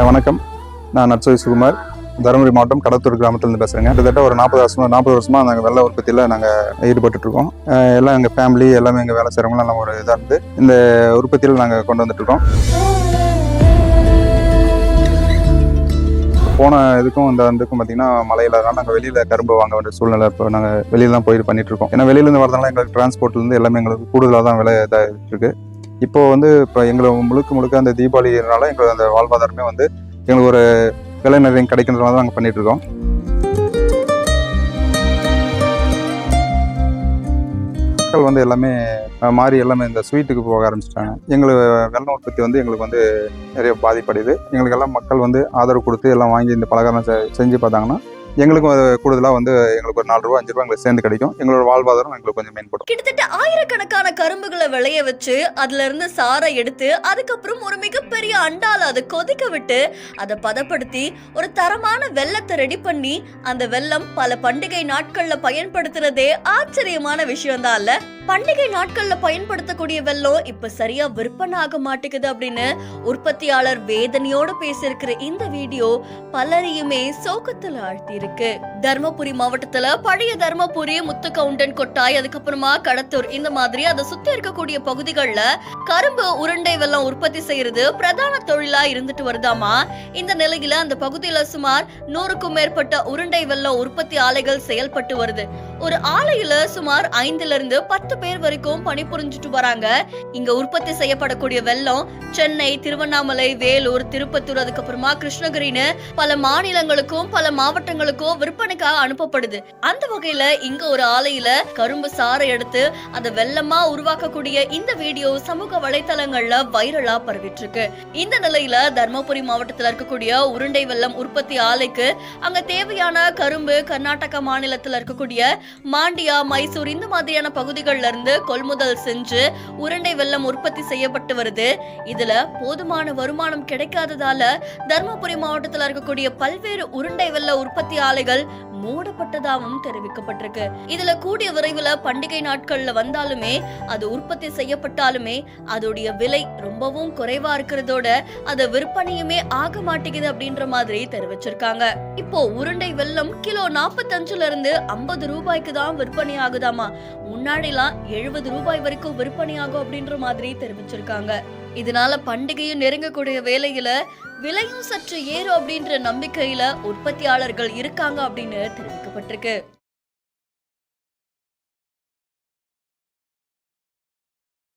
வணக்கம். நான் நட்சோய் சுகுமார், தருமபுரி மாவட்டம் கடத்தூர் கிராமத்துலேருந்து பேசுகிறேங்க. கிட்டத்தட்ட ஒரு 40 வருஷமாக நாங்கள் வெள்ளை உற்பத்தியில் நாங்கள் ஈடுபட்டுருக்கோம். எல்லாம் எங்கள் ஃபேமிலி எல்லாமே எங்கள் வேலை செய்கிறவங்களும் எல்லாம் ஒரு இதாக இருந்து இந்த உற்பத்தியில் நாங்கள் கொண்டு வந்துட்டுருக்கோம். போன இதுக்கும் இந்த இதுக்கும் பார்த்தீங்கன்னா மழை இல்லாதனால நாங்கள் வெளியில் கரும்பு வாங்க வேண்டிய சூழ்நிலை இப்போ நாங்கள் வெளியில் தான் போயிட்டு பண்ணிகிட்ருக்கோம். ஏன்னா வெளியிலேருந்து வரதுனால எங்களுக்கு டிரான்ஸ்போர்ட்லேருந்து எல்லாமே எங்களுக்கு கூடுதலாக தான் விலை இதாக இருக்குது. இப்போ எங்களுக்கு முழுக்க அந்த தீபாவளினால எங்களுக்கு அந்த வாழ்வாதாரமே எங்களுக்கு ஒரு விலை நிறைய கிடைக்கின்றனால தான் நாங்கள் பண்ணிட்டு இருக்கோம். மக்கள் எல்லாமே மாறி எல்லாமே இந்த ஸ்வீட்டுக்கு போக ஆரம்பிச்சிட்டாங்க. எங்களுக்கு வெள்ளம் உற்பத்தி எங்களுக்கு நிறைய பாதிப்படையுது. எங்களுக்கு எல்லாம் மக்கள் ஆதரவு கொடுத்து எல்லாம் வாங்கி இந்த பலகாரம் செஞ்சு பார்த்தாங்கன்னா எங்களுக்கும் கூடுதலாக எங்களுக்கு ஒரு 4 ரூபா 5 ரூபா எங்களுக்கு சேர்ந்து கிடைக்கும். எங்களோட வாழ்வாதாரம் எங்களுக்கு கொஞ்சம் மேம்படும். கிட்டத்தட்ட ஆயிரக்கணக்கான கரும்புகளை விளைய வச்சு அதுல இருந்து சாரை எடுத்து அதுக்கப்புறம் ஒரு மிகப்பெரிய அண்டால அதை கொதிக்க விட்டு அதை பதப்படுத்தி ஒரு தரமான வெல்லத்தை ரெடி பண்ணி அந்த வெல்லம் பல பண்டிகை நாட்கள்ல பயன்படுத்துறதே ஆச்சரியமான விஷயம் தான் இல்ல. பண்டிகை நாட்கள்ல பயன்படுத்தக்கூடிய வெல்லம் இப்ப சரியா விற்பனை ஆக மாட்டேங்குது அப்படின்னு உற்பத்தியாளர் வேதனையோடு பேசியிருக்கிற இந்த வீடியோ பலரையுமே சோகத்துல ஆழ்த்தி இருக்கு. தர்மபுரி மாவட்டத்துல பழைய தர்மபுரி, முத்துக்கவுண்டன் கொட்டாய், அதுக்கப்புறமா கடத்தூர், இந்த மாதிரி அதை சுத்தி இருக்கக்கூடிய பகுதிகள்ல கரும்பு உருண்டை வெல்லம் உற்பத்தி செய்யறது பிரதான தொழிலா இருந்துட்டு வருதாமா. இந்த நிலையில அந்த பகுதியில சுமார் 100க்கும் மேற்பட்ட உருண்டை வெல்லம் உற்பத்தி ஆலைகள் செயல்பட்டு வருது. ஒரு ஆலையில சுமார் 5ல இருந்து 10 பேர் வரைக்கும் பணிபுரிஞ்சிட்டு வராங்க. இங்க உற்பத்தி செய்யப்படக்கூடிய வெல்லம் சென்னை, திருவண்ணாமலை, வேலூர், திருப்பத்தூர், அதுக்கப்புறமா கிருஷ்ணகிரின்னு பல மாநிலங்களுக்கும் பல மாவட்டங்களுக்கும் விற்பனைக்காக அனுப்பப்படுது. அந்த வகையில இங்க ஒரு ஆலையில கரும்பு சாறை எடுத்து அதை வெல்லமா உருவாக்கக்கூடிய இந்த வீடியோ சமூக வலைதளங்கள்ல வைரலா பரவிட்டு இருக்கு. இந்த நிலையில தர்மபுரி மாவட்டத்துல இருக்கக்கூடிய உருண்டை வெல்லம் உற்பத்தி ஆலைக்கு அங்க தேவையான கரும்பு கர்நாடகா மாநிலத்துல இருக்கக்கூடிய மாண்டியா, மைசூர், இந்த மாதிரியான பகுதிகள்ல இருந்து கொள்முதல் செஞ்சு உருண்டை வெல்லம் உற்பத்தி செய்யப்பட்டு வருது. இதுல போதுமான வருமானம் கிடைக்காததால தர்மபுரி மாவட்டத்துல இருக்கக்கூடிய பல்வேறு உருண்டை வெல்ல உற்பத்தி ஆலைகள் மூடப்பட்டதாகவும் தெரிவிக்கப்பட்டிருக்கு. இதுல கூடிய விரைவில் பண்டிகை நாட்கள்ல வந்தாலுமே அது உற்பத்தி செய்யப்பட்டாலுமே அதோடைய விலை ரொம்பவும் குறைவா இருக்கிறதோட அது விற்பனையுமே ஆக மாட்டேங்குது அப்படின்ற மாதிரி தெரிவிச்சிருக்காங்க. இப்போ உருண்டை வெல்லம் கிலோ 45ல இருந்து 50 ரூபாய்க்கு தான் விற்பனை ஆகுதாமா. முன்னாடிலாம் 70 ரூபாய் வரைக்கும் விற்பனை ஆகும் அப்படின்ற மாதிரி தெரிவிச்சிருக்காங்க. இதனால பண்டிகையும் நெருங்கக்கூடிய வேலையில விலையும் சற்று ஏறும் அப்படின்ற நம்பிக்கையில உற்பத்தியாளர்கள் இருக்காங்க அப்படின்னு தெரிவிக்கப்பட்டிருக்கு.